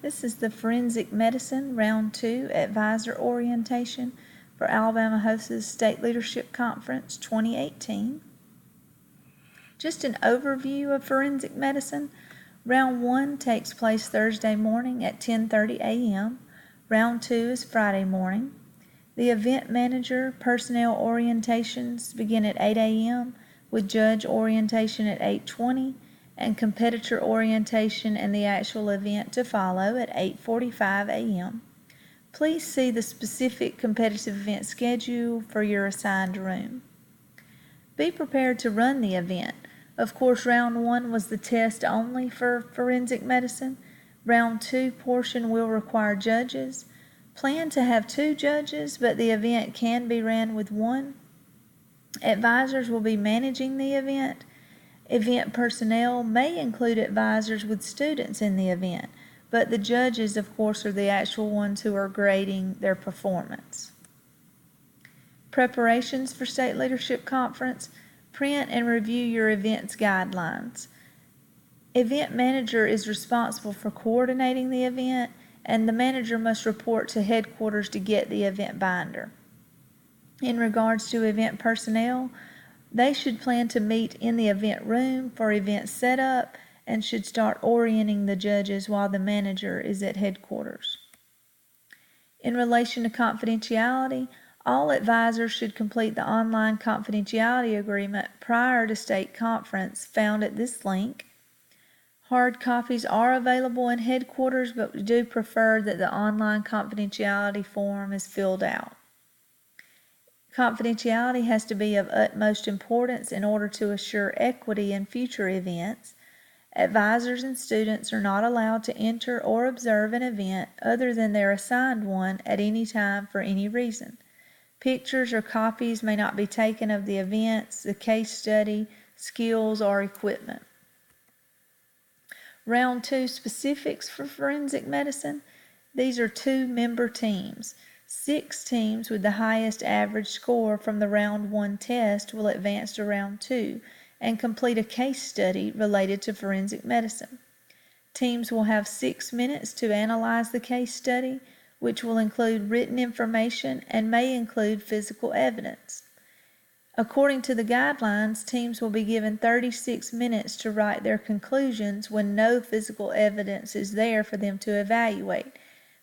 This is the Forensic Medicine Round 2 Advisor Orientation for Alabama HOSA's State Leadership Conference 2018. Just an overview of forensic medicine. Round 1 takes place Thursday morning at 10:30 a.m. Round 2 is Friday morning. The event manager personnel orientations begin at 8 a.m. with judge orientation at 8:20 and competitor orientation and the actual event to follow at 8:45 a.m. Please see the specific competitive event schedule for your assigned room. Be prepared to run the event. Of course, Round 1 was the test only for forensic medicine. Round 2 portion will require judges. Plan to have 2 judges, but the event can be ran with 1. Advisors will be managing the event. Event personnel may include advisors with students in the event, but the judges, of course, are the actual ones who are grading their performance. Preparations for State Leadership Conference. Print and review your event's guidelines. Event manager is responsible for coordinating the event, and the manager must report to headquarters to get the event binder. In regards to event personnel, they should plan to meet in the event room for event setup and should start orienting the judges while the manager is at headquarters. In relation to confidentiality, all advisors should complete the online confidentiality agreement prior to state conference found at this link. Hard copies are available in headquarters, but we do prefer that the online confidentiality form is filled out. Confidentiality has to be of utmost importance in order to assure equity in future events. Advisors and students are not allowed to enter or observe an event other than their assigned one at any time for any reason. Pictures or copies may not be taken of the events, the case study, skills, or equipment. Round 2 specifics for forensic medicine. These are 2-member teams. 6 teams with the highest average score from the Round 1 test will advance to Round 2 and complete a case study related to forensic medicine. Teams will have 6 minutes to analyze the case study, which will include written information and may include physical evidence. According to the guidelines, teams will be given 36 minutes to write their conclusions when no physical evidence is there for them to evaluate.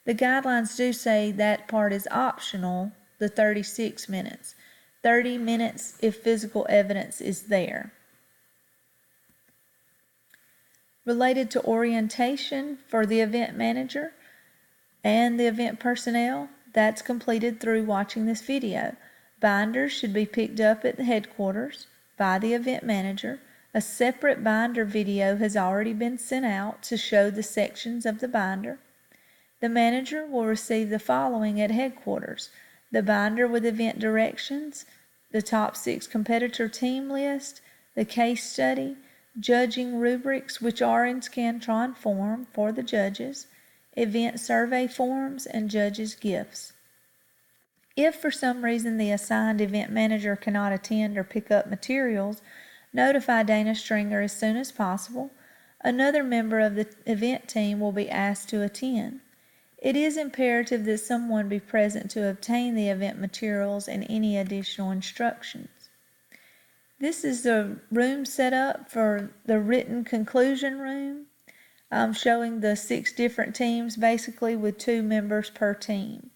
The guidelines do say that part is optional, the 36 minutes. 30 minutes if physical evidence is there. Related to orientation for the event manager and the event personnel, that's completed through watching this video. Binders should be picked up at the headquarters by the event manager. A separate binder video has already been sent out to show the sections of the binder. The manager will receive the following at headquarters: the binder with event directions, the top 6 competitor team list, the case study, judging rubrics which are in Scantron form for the judges, event survey forms, and judges' gifts. If for some reason the assigned event manager cannot attend or pick up materials, notify Dana Stringer as soon as possible. Another member of the event team will be asked to attend. It is imperative that someone be present to obtain the event materials and any additional instructions. This is the room set up for the written conclusion room. I'm showing the 6 different teams basically with 2 members per team.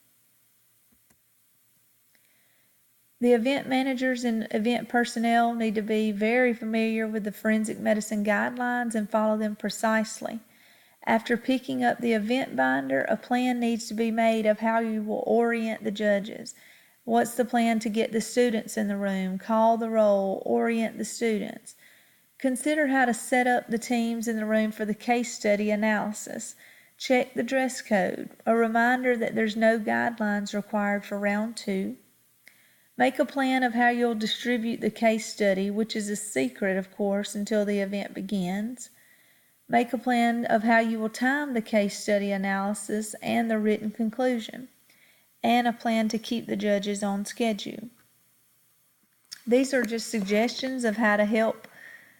The event managers and event personnel need to be very familiar with the forensic medicine guidelines and follow them precisely. After picking up the event binder, a plan needs to be made of how you will orient the judges. What's the plan to get the students in the room, call the roll, orient the students? Consider how to set up the teams in the room for the case study analysis. Check the dress code. A reminder that there's no guidelines required for Round 2. Make a plan of how you'll distribute the case study, which is a secret, of course, until the event begins. Make a plan of how you will time the case study analysis and the written conclusion, and a plan to keep the judges on schedule. These are just suggestions of how to help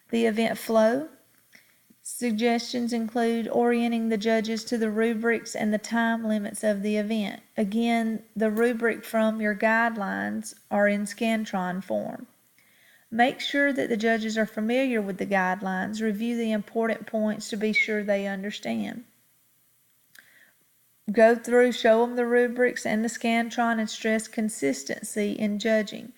the event flow. Suggestions include orienting the judges to the rubrics and the time limits of the event. Again, the rubric from your guidelines are in Scantron form. Make sure that the judges are familiar with the guidelines. Review the important points to be sure they understand. Go through, show them the rubrics and the Scantron, and stress consistency in judging.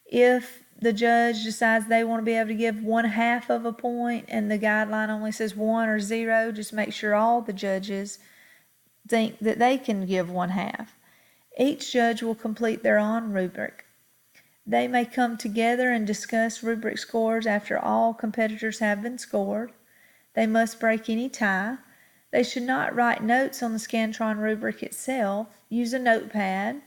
If the judge decides they want to be able to give 1/2 of a point and the guideline only says 1 or 0, just make sure all the judges think that they can give 1/2. Each judge will complete their own rubric. They may come together and discuss rubric scores after all competitors have been scored. They must break any tie. They should not write notes on the Scantron rubric itself. Use a notepad.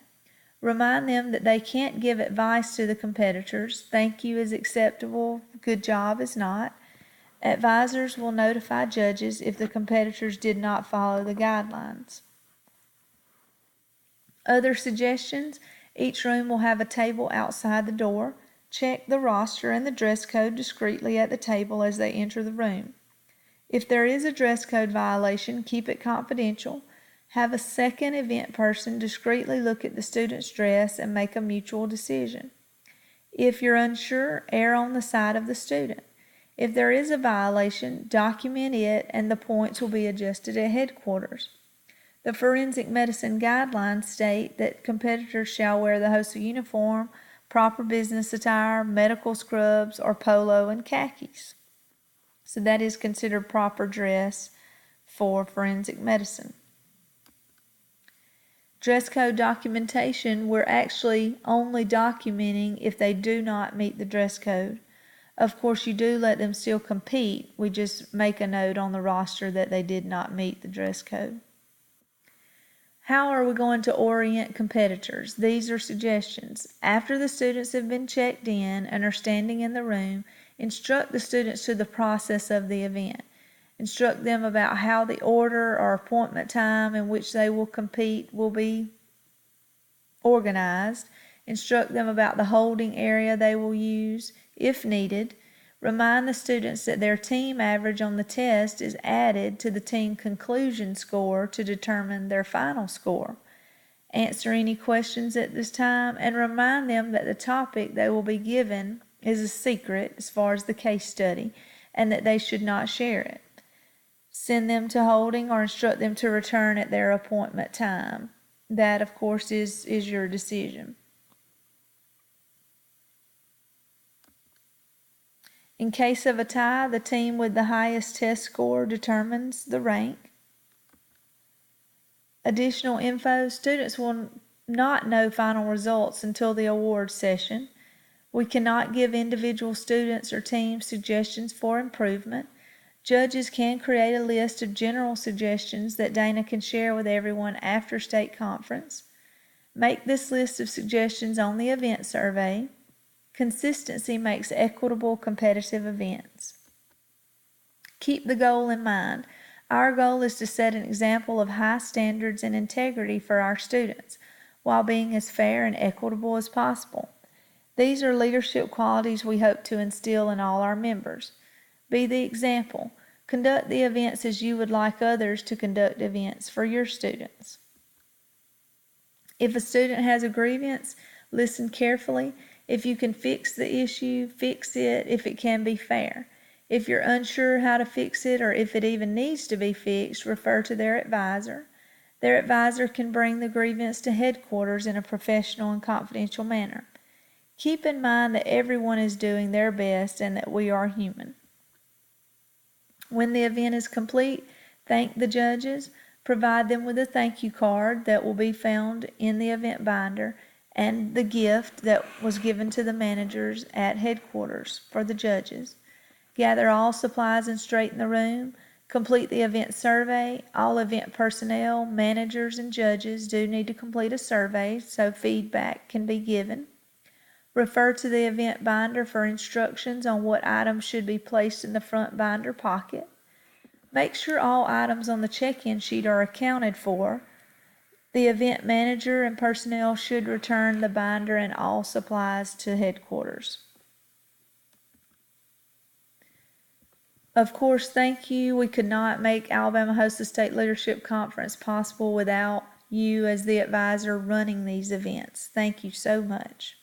Remind them that they can't give advice to the competitors. Thank you is acceptable, good job is not. Advisors will notify judges if the competitors did not follow the guidelines. Other suggestions: each room will have a table outside the door. Check the roster and the dress code discreetly at the table as they enter the room. If there is a dress code violation, keep it confidential. Have a second event person discreetly look at the student's dress and make a mutual decision. If you're unsure, err on the side of the student. If there is a violation, document it and the points will be adjusted at headquarters. The forensic medicine guidelines state that competitors shall wear the HOSA uniform, proper business attire, medical scrubs, or polo and khakis. So that is considered proper dress for forensic medicine. Dress code documentation, we're actually only documenting if they do not meet the dress code. Of course, you do let them still compete. We just make a note on the roster that they did not meet the dress code. How are we going to orient competitors? These are suggestions. After the students have been checked in and are standing in the room, instruct the students to the process of the event. Instruct them about how the order or appointment time in which they will compete will be organized. Instruct them about the holding area they will use if needed. Remind the students that their team average on the test is added to the team conclusion score to determine their final score. Answer any questions at this time and remind them that the topic they will be given is a secret as far as the case study and that they should not share it. Send them to holding or instruct them to return at their appointment time. That, of course, is your decision. In case of a tie, the team with the highest test score determines the rank. Additional info: students will not know final results until the awards session. We cannot give individual students or teams suggestions for improvement. Judges can create a list of general suggestions that Dana can share with everyone after state conference. Make this list of suggestions on the event survey. Consistency makes equitable competitive events. Keep the goal in mind. Our goal is to set an example of high standards and integrity for our students while being as fair and equitable as possible. These are leadership qualities we hope to instill in all our members. Be the example. Conduct the events as you would like others to conduct events for your students. If a student has a grievance, listen carefully. If you can fix the issue, fix it if it can be fair. If you're unsure how to fix it or if it even needs to be fixed, refer to their advisor. Their advisor can bring the grievance to headquarters in a professional and confidential manner. Keep in mind that everyone is doing their best and that we are human. When the event is complete, thank the judges, provide them with a thank you card that will be found in the event binder and the gift that was given to the managers at headquarters for the judges. Gather all supplies and straighten the room. Complete the event survey. All event personnel, managers, and judges do need to complete a survey so feedback can be given. Refer to the event binder for instructions on what items should be placed in the front binder pocket. Make sure all items on the check-in sheet are accounted for. The event manager and personnel should return the binder and all supplies to headquarters. Of course, thank you. We could not make Alabama HOSA State Leadership Conference possible without you as the advisor running these events. Thank you so much.